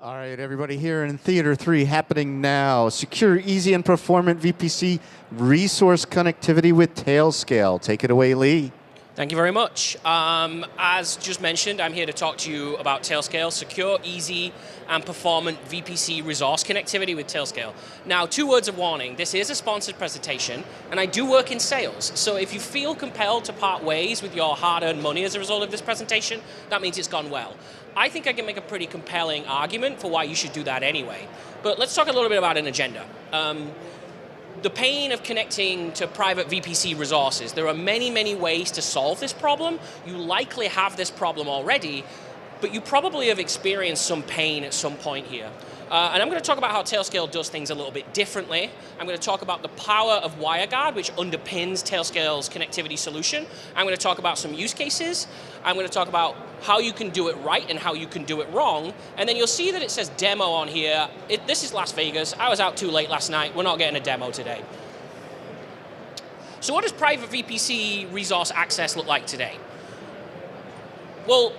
All right, everybody, here in Theater 3, happening now. Secure, easy, and performant VPC resource connectivity with Tailscale. Take it away, Lee. Thank you very much. As just mentioned, I'm here to talk to you about Tailscale, secure, easy, and performant VPC resource connectivity with Tailscale. Now, 2 words of warning. This is a sponsored presentation, and I do work in sales. So if you feel compelled to part ways with your hard-earned money as a result of this presentation, that means it's gone well. I think I can make a pretty compelling argument for why you should do that anyway. But let's talk a little bit about an agenda. The pain of connecting to private VPC resources. There are many, many ways to solve this problem. You likely have this problem already, but you probably have experienced some pain at some point here. And I'm going to talk about how Tailscale does things a little bit differently. I'm going to talk about the power of WireGuard, which underpins Tailscale's connectivity solution. I'm going to talk about some use cases. I'm going to talk about how you can do it right and how you can do it wrong. And then you'll see that it says demo on here. This is Las Vegas. I was out too late last night. We're not getting a demo today. So what does private VPC resource access look like today? Well,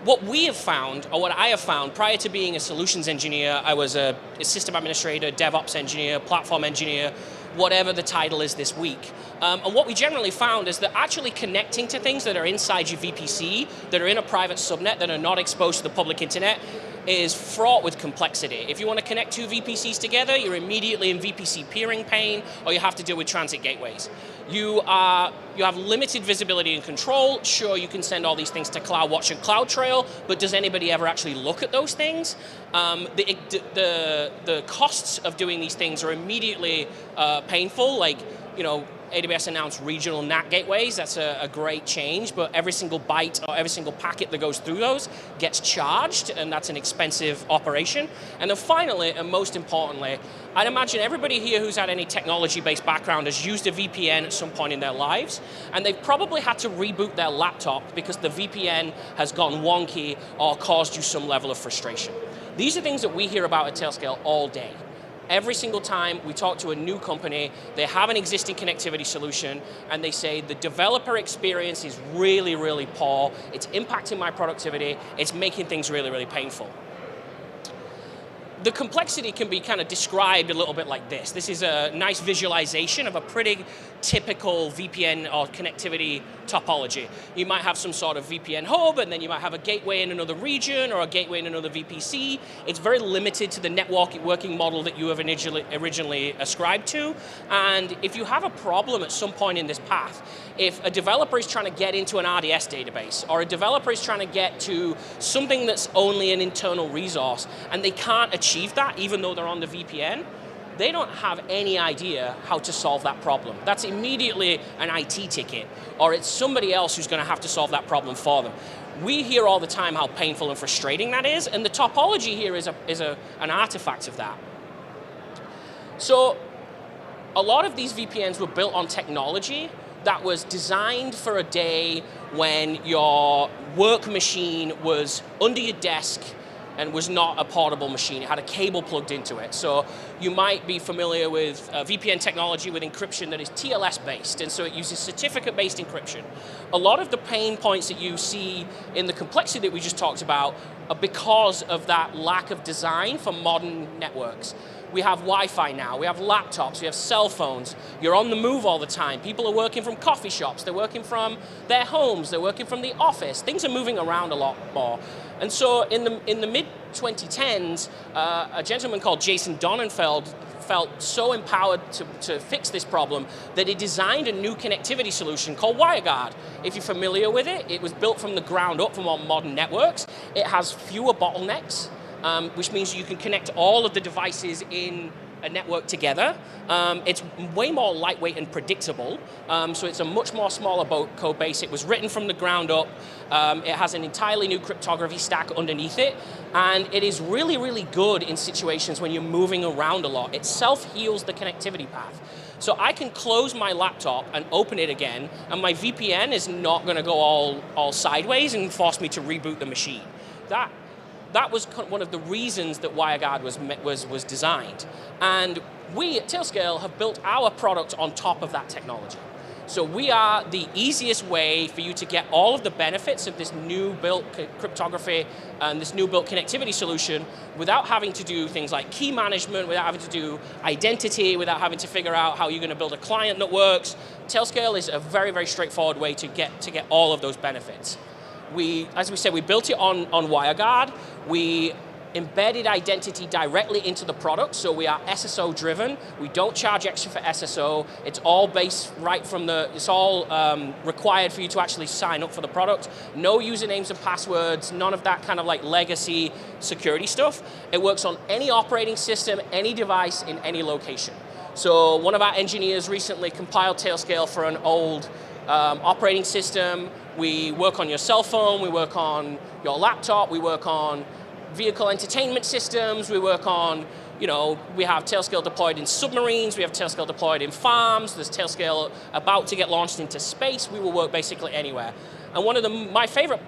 what we have found, or what I have found, prior to being a solutions engineer, I was a system administrator, DevOps engineer, platform engineer, whatever the title is this week. And what we generally found is that actually connecting to things that are inside your VPC, that are in a private subnet, that are not exposed to the public internet, is fraught with complexity. If you want to connect 2 VPCs together, you're immediately in VPC peering pain, or you have to deal with transit gateways. You have limited visibility and control. Sure, you can send all these things to CloudWatch and CloudTrail, but does anybody ever actually look at those things? The costs of doing these things are immediately painful. Like, you know, AWS announced regional NAT gateways. That's a great change, but every single byte or every single packet that goes through those gets charged, and that's an expensive operation. And then finally, and most importantly, I'd imagine everybody here who's had any technology-based background has used a VPN at some point in their lives, and they've probably had to reboot their laptop because the VPN has gone wonky or caused you some level of frustration. These are things that we hear about at Tailscale all day. Every single time we talk to a new company, they have an existing connectivity solution, and they say the developer experience is really, really poor, it's impacting my productivity, it's making things really, really painful. The complexity can be kind of described a little bit like this. This is a nice visualization of a pretty typical VPN or connectivity topology. You might have some sort of VPN hub, and then you might have a gateway in another region or a gateway in another VPC. It's very limited to the networking model that you have originally ascribed to. And if you have a problem at some point in this path, if a developer is trying to get into an RDS database, or a developer is trying to get to something that's only an internal resource, and they can't achieve that even though they're on the VPN, they don't have any idea how to solve that problem. That's immediately an IT ticket, or it's somebody else who's going to have to solve that problem for them. We hear all the time how painful and frustrating that is, and the topology here is an artifact of that. So a lot of these VPNs were built on technology that was designed for a day when your work machine was under your desk and was not a portable machine. It had a cable plugged into it. So you might be familiar with VPN technology with encryption that is TLS-based, and so it uses certificate-based encryption. A lot of the pain points that you see in the complexity that we just talked about are because of that lack of design for modern networks. We have Wi-Fi now, we have laptops, we have cell phones. You're on the move all the time. People are working from coffee shops, they're working from their homes, they're working from the office. Things are moving around a lot more. And so in the mid-2010s, a gentleman called Jason Donenfeld felt so empowered to fix this problem that he designed a new connectivity solution called WireGuard. If you're familiar with it, it was built from the ground up for more modern networks. It has fewer bottlenecks, which means you can connect all of the devices in a network together. It's way more lightweight and predictable, so it's a much more smaller code base. It was written from the ground up. It has an entirely new cryptography stack underneath it, and it is really, really good in situations when you're moving around a lot. It self-heals the connectivity path. So I can close my laptop and open it again, and my VPN is not going to go all sideways and force me to reboot the machine. That was one of the reasons that WireGuard was designed. And we at Tailscale have built our product on top of that technology. So we are the easiest way for you to get all of the benefits of this new built cryptography and this new built connectivity solution without having to do things like key management, without having to do identity, without having to figure out how you're going to build a client that works. Tailscale is a very, very straightforward way to get all of those benefits. As we said, we built it on WireGuard. We embedded identity directly into the product, so we are SSO driven. We don't charge extra for SSO. It's all based right from it's all required for you to actually sign up for the product. No usernames and passwords, none of that kind of like legacy security stuff. It works on any operating system, any device, in any location. So one of our engineers recently compiled Tailscale for an old operating system. We work on your cell phone, we work on your laptop, we work on vehicle entertainment systems, we work on, we have Tailscale deployed in submarines, we have Tailscale deployed in farms, there's Tailscale about to get launched into space. We will work basically anywhere. And one of my favorite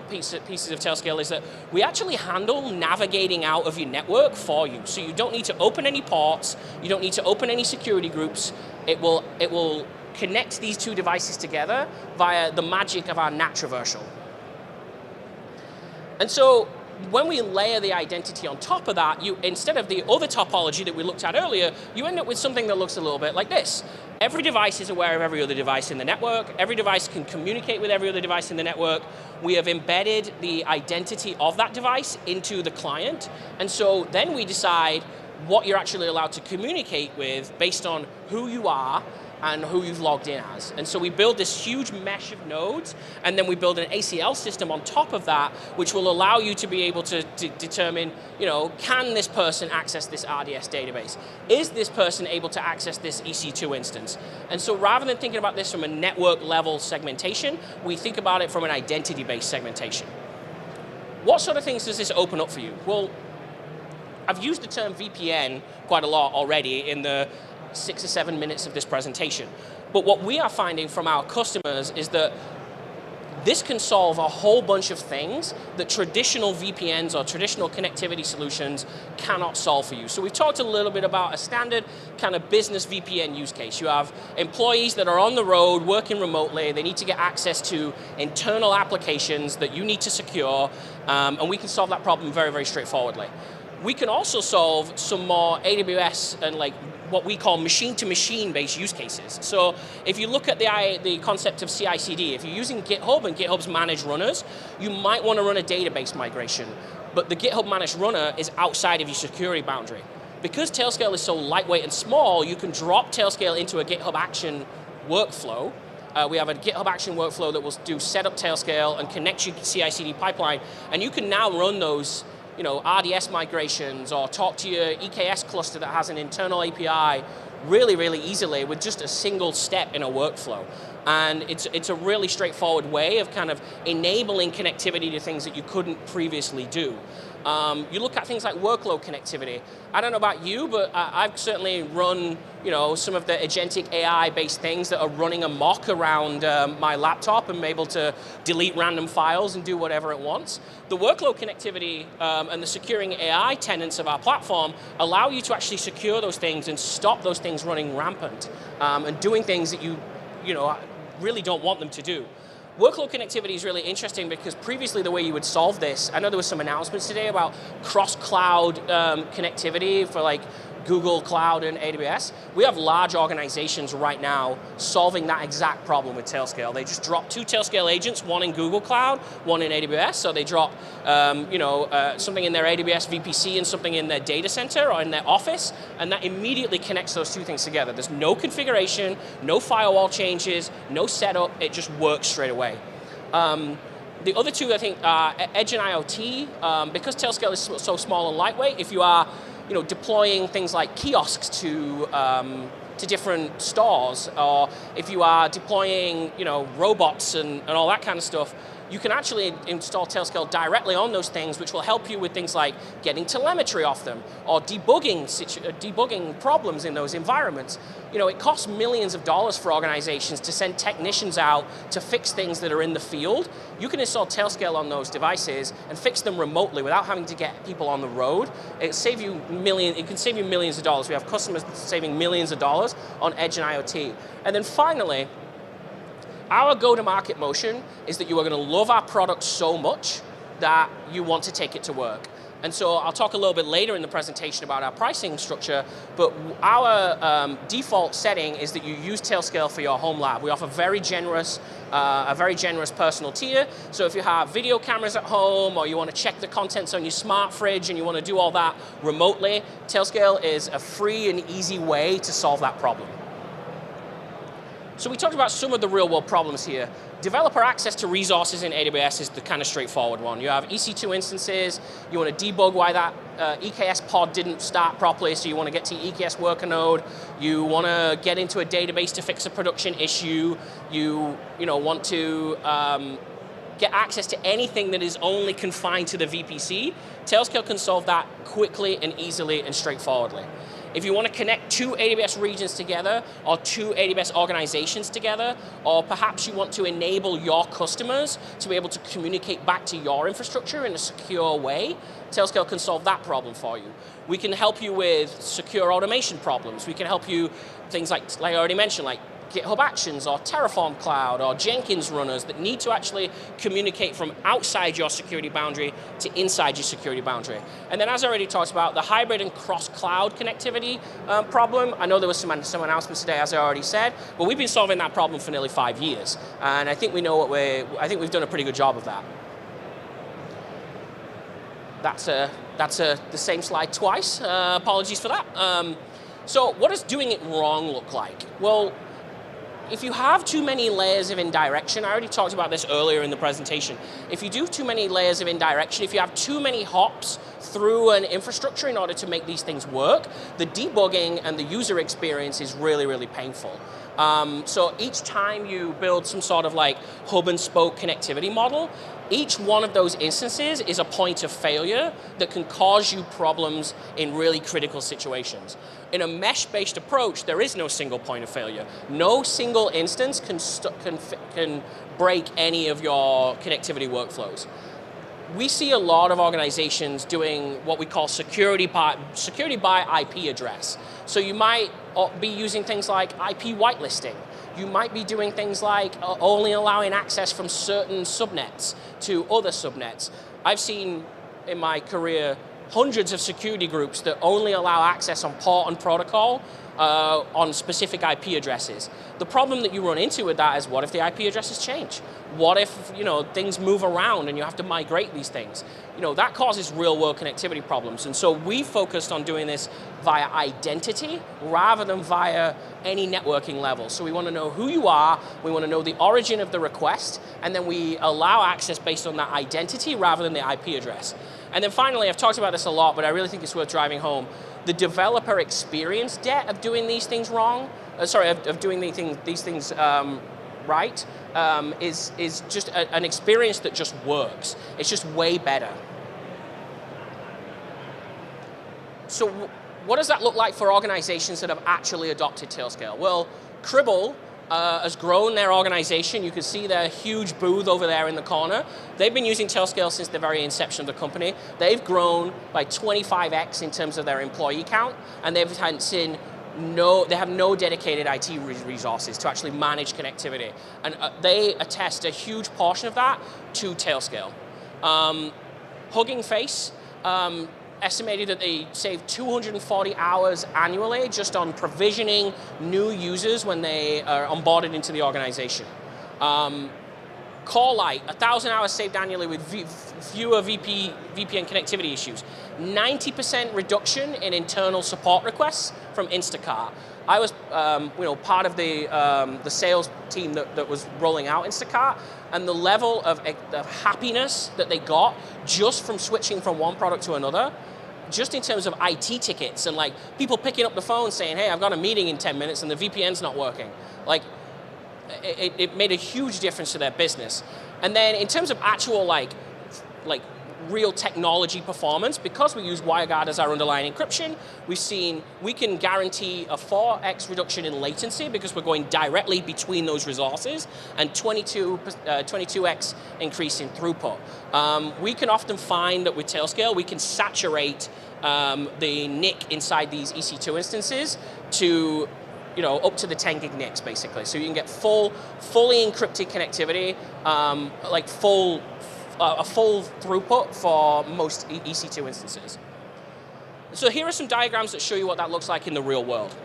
pieces of Tailscale is that we actually handle navigating out of your network for you. So you don't need to open any ports, you don't need to open any security groups. It will connect these two devices together via the magic of our NAT traversal. And so when we layer the identity on top of that, instead of the other topology that we looked at earlier, you end up with something that looks a little bit like this. Every device is aware of every other device in the network. Every device can communicate with every other device in the network. We have embedded the identity of that device into the client. And so then we decide what you're actually allowed to communicate with based on who you are and who you've logged in as. And so we build this huge mesh of nodes, and then we build an ACL system on top of that, which will allow you to be able to determine, can this person access this RDS database? Is this person able to access this EC2 instance? And so rather than thinking about this from a network level segmentation, we think about it from an identity-based segmentation. What sort of things does this open up for you? Well, I've used the term VPN quite a lot already in the 6 or 7 minutes of this presentation. But what we are finding from our customers is that this can solve a whole bunch of things that traditional VPNs or traditional connectivity solutions cannot solve for you. So we've talked a little bit about a standard kind of business VPN use case. You have employees that are on the road working remotely. They need to get access to internal applications that you need to secure, and we can solve that problem very, very straightforwardly. We can also solve some more AWS and what we call machine-to-machine based use cases. So if you look at the concept of CI/CD, if you're using GitHub and GitHub's managed runners, you might want to run a database migration, but the GitHub managed runner is outside of your security boundary. Because Tailscale is so lightweight and small, you can drop Tailscale into a GitHub action workflow. We have a GitHub action workflow that will do set up Tailscale and connect your CI/CD pipeline, and you can now run those RDS migrations or talk to your EKS cluster that has an internal API really, really easily with just a single step in a workflow. And it's a really straightforward way of kind of enabling connectivity to things that you couldn't previously do. You look at things like workload connectivity. I don't know about you, but I've certainly run some of the agentic AI-based things that are running amok around my laptop and I'm able to delete random files and do whatever it wants. The workload connectivity and the securing AI tenets of our platform allow you to actually secure those things and stop those things running rampant and doing things that you really don't want them to do. Workload connectivity is really interesting because previously the way you would solve this, I know there was some announcements today about cross-cloud connectivity for Google Cloud and AWS. We have large organizations right now solving that exact problem with Tailscale. They just drop 2 Tailscale agents, one in Google Cloud, one in AWS. So they drop something in their AWS VPC and something in their data center or in their office, and that immediately connects those 2 things together. There's no configuration, no firewall changes, no setup. It just works straight away. The other 2, I think, are Edge and IoT. Because Tailscale is so small and lightweight, if you are deploying things like kiosks to different stores, or if you are deploying robots and all that kind of stuff, you can actually install Tailscale directly on those things, which will help you with things like getting telemetry off them or debugging problems in those environments. You know, it costs millions of dollars for organizations to send technicians out to fix things that are in the field. You can install Tailscale on those devices and fix them remotely without having to get people on the road. It can save you millions of dollars. We have customers saving millions of dollars on edge and IoT. And then finally, our go-to-market motion is that you are going to love our product so much that you want to take it to work. And so I'll talk a little bit later in the presentation about our pricing structure, but our default setting is that you use Tailscale for your home lab. We offer a very generous personal tier. So if you have video cameras at home or you want to check the contents on your smart fridge and you want to do all that remotely, Tailscale is a free and easy way to solve that problem. So we talked about some of the real world problems here. Developer access to resources in AWS is the kind of straightforward one. You have EC2 instances, you want to debug why that EKS pod didn't start properly, so you want to get to your EKS worker node, you want to get into a database to fix a production issue, you want to get access to anything that is only confined to the VPC. Tailscale can solve that quickly and easily and straightforwardly. If you want to connect two AWS regions together or two AWS organizations together, or perhaps you want to enable your customers to be able to communicate back to your infrastructure in a secure way, Tailscale can solve that problem for you. We can help you with secure automation problems. We can help you things like I already mentioned, like GitHub Actions or Terraform Cloud or Jenkins runners that need to actually communicate from outside your security boundary to inside your security boundary. And then as I already talked about, the hybrid and cross-cloud connectivity problem, I know there was some announcements today, as I already said, but we've been solving that problem for nearly 5 years. And I think we know I think we've done a pretty good job of that. That's the same slide twice. Apologies for that. So what does doing it wrong look like? Well, if you have too many layers of indirection, I already talked about this earlier in the presentation. If you do too many layers of indirection, if you have too many hops through an infrastructure in order to make these things work, the debugging and the user experience is really, really painful. So each time you build some sort of like hub and spoke connectivity model, each one of those instances is a point of failure that can cause you problems in really critical situations. In a mesh-based approach, there is no single point of failure. No single instance can break any of your connectivity workflows. We see a lot of organizations doing what we call security by IP address. So you might be using things like IP whitelisting. You might be doing things like only allowing access from certain subnets to other subnets. I've seen in my career hundreds of security groups that only allow access on port and protocol on specific IP addresses. The problem that you run into with that is, what if the IP addresses change? What if things move around and you have to migrate these things? That causes real-world connectivity problems. And so we focused on doing this via identity rather than via any networking level. So we want to know who you are, we want to know the origin of the request, and then we allow access based on that identity rather than the IP address. And then finally, I've talked about this a lot, but I really think it's worth driving home. The developer experience debt of doing these things wrong, of doing these things right, is just an experience that just works. It's just way better. So what does that look like for organizations that have actually adopted Tailscale? Well, Cribble has grown their organization. You can see their huge booth over there in the corner. They've been using Tailscale since the very inception of the company. They've grown by 25x in terms of their employee count, and they have no dedicated IT resources to actually manage connectivity. And they attest a huge portion of that to Tailscale. Hugging Face estimated that they save 240 hours annually just on provisioning new users when they are onboarded into the organization. Corelight, 1,000 hours saved annually with fewer VPN connectivity issues. 90% reduction in internal support requests from Instacart. I was part of the sales team that was rolling out Instacart, and the level of happiness that they got just from switching from one product to another, just in terms of IT tickets and like people picking up the phone saying, hey, I've got a meeting in 10 minutes and the VPN's not working. Like, it made a huge difference to their business. And then in terms of actual like real technology performance, because we use WireGuard as our underlying encryption, we've seen we can guarantee a 4x reduction in latency because we're going directly between those resources, and 22x increase in throughput. We can often find that with Tailscale, we can saturate the NIC inside these EC2 instances to up to the 10 gig NICs basically. So you can get fully encrypted connectivity, a full throughput for most EC2 instances. So here are some diagrams that show you what that looks like in the real world.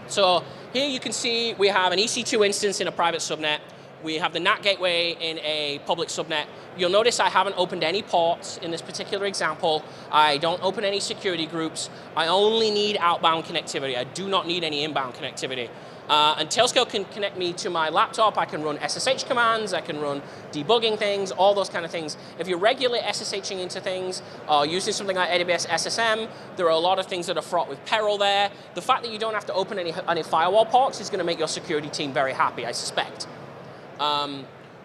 So here you can see we have an EC2 instance in a private subnet. We have the NAT gateway in a public subnet. You'll notice I haven't opened any ports in this particular example. I don't open any security groups. I only need outbound connectivity. I do not need any inbound connectivity. And Tailscale can connect me to my laptop. I can run SSH commands. I can run debugging things, all those kind of things. If you're regularly SSHing into things, using something like AWS SSM, there are a lot of things that are fraught with peril there. The fact that you don't have to open any firewall ports is going to make your security team very happy, I suspect.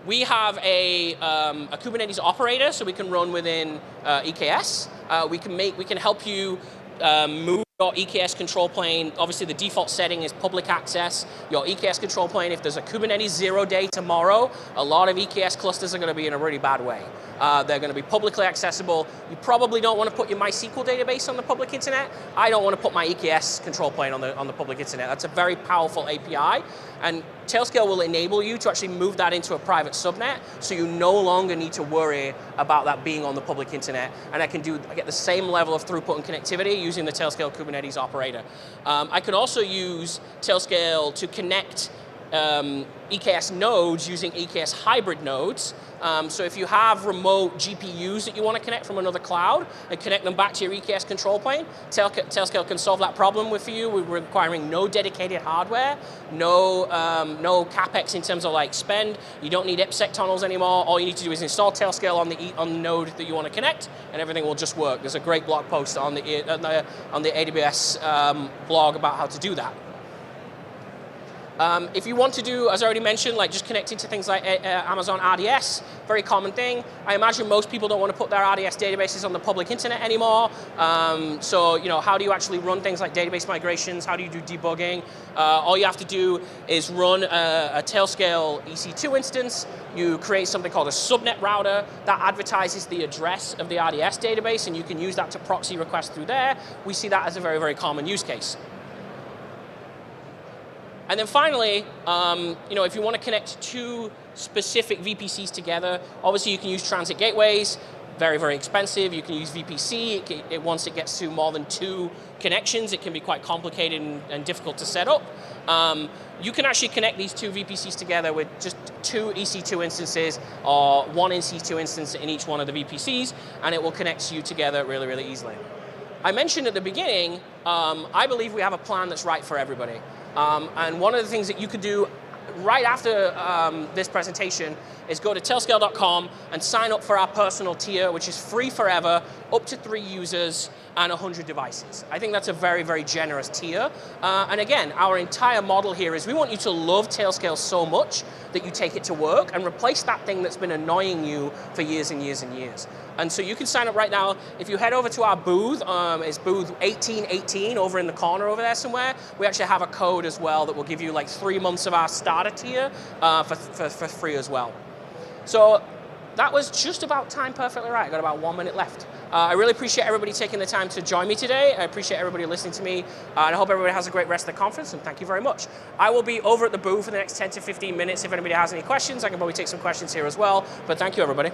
We have a Kubernetes operator, so we can run within EKS. We can help you move your EKS control plane. Obviously, the default setting is public access. Your EKS control plane, if there's a Kubernetes 0 day tomorrow, a lot of EKS clusters are going to be in a really bad way. They're going to be publicly accessible. You probably don't want to put your MySQL database on the public internet. I don't want to put my EKS control plane on the public internet. That's a very powerful API, and Tailscale will enable you to actually move that into a private subnet, so you no longer need to worry about that being on the public internet. And I get the same level of throughput and connectivity using the Tailscale Kubernetes operator. I can also use Tailscale to connect EKS nodes using EKS hybrid nodes. So if you have remote GPUs that you want to connect from another cloud and connect them back to your EKS control plane, Tailscale can solve that problem with you. We're requiring no dedicated hardware, no capex in terms of like spend. You don't need IPsec tunnels anymore. All you need to do is install Tailscale on the node that you want to connect, and everything will just work. There's a great blog post on the AWS blog about how to do that. If you want to do, as I already mentioned, like just connecting to things like Amazon RDS, very common thing. I imagine most people don't want to put their RDS databases on the public internet anymore. So, how do you actually run things like database migrations? How do you do debugging? All you have to do is run a Tailscale EC2 instance. You create something called a subnet router that advertises the address of the RDS database, and you can use that to proxy requests through there. We see that as a very, very common use case. And then finally, if you want to connect two specific VPCs together, obviously you can use transit gateways, very, very expensive. You can use VPC. Once it gets to more than 2 connections, it can be quite complicated and difficult to set up. You can actually connect these 2 VPCs together with just 2 EC2 instances or 1 EC2 instance in each one of the VPCs, and it will connect you together really, really easily. I mentioned at the beginning, I believe we have a plan that's right for everybody. And one of the things that you could do right after this presentation is go to tailscale.com and sign up for our personal tier, which is free forever, up to 3 users and 100 devices. I think that's a very, very generous tier. And again, our entire model here is we want you to love Tailscale so much that you take it to work and replace that thing that's been annoying you for years and years and years. And so you can sign up right now. If you head over to our booth, it's booth 1818 over in the corner over there somewhere. We actually have a code as well that will give you like 3 months of our starter tier for free as well. So that was just about time perfectly right. I got about 1 minute left. I really appreciate everybody taking the time to join me today. I appreciate everybody listening to me. And I hope everybody has a great rest of the conference, and thank you very much. I will be over at the booth for the next 10 to 15 minutes. If anybody has any questions, I can probably take some questions here as well. But thank you, everybody.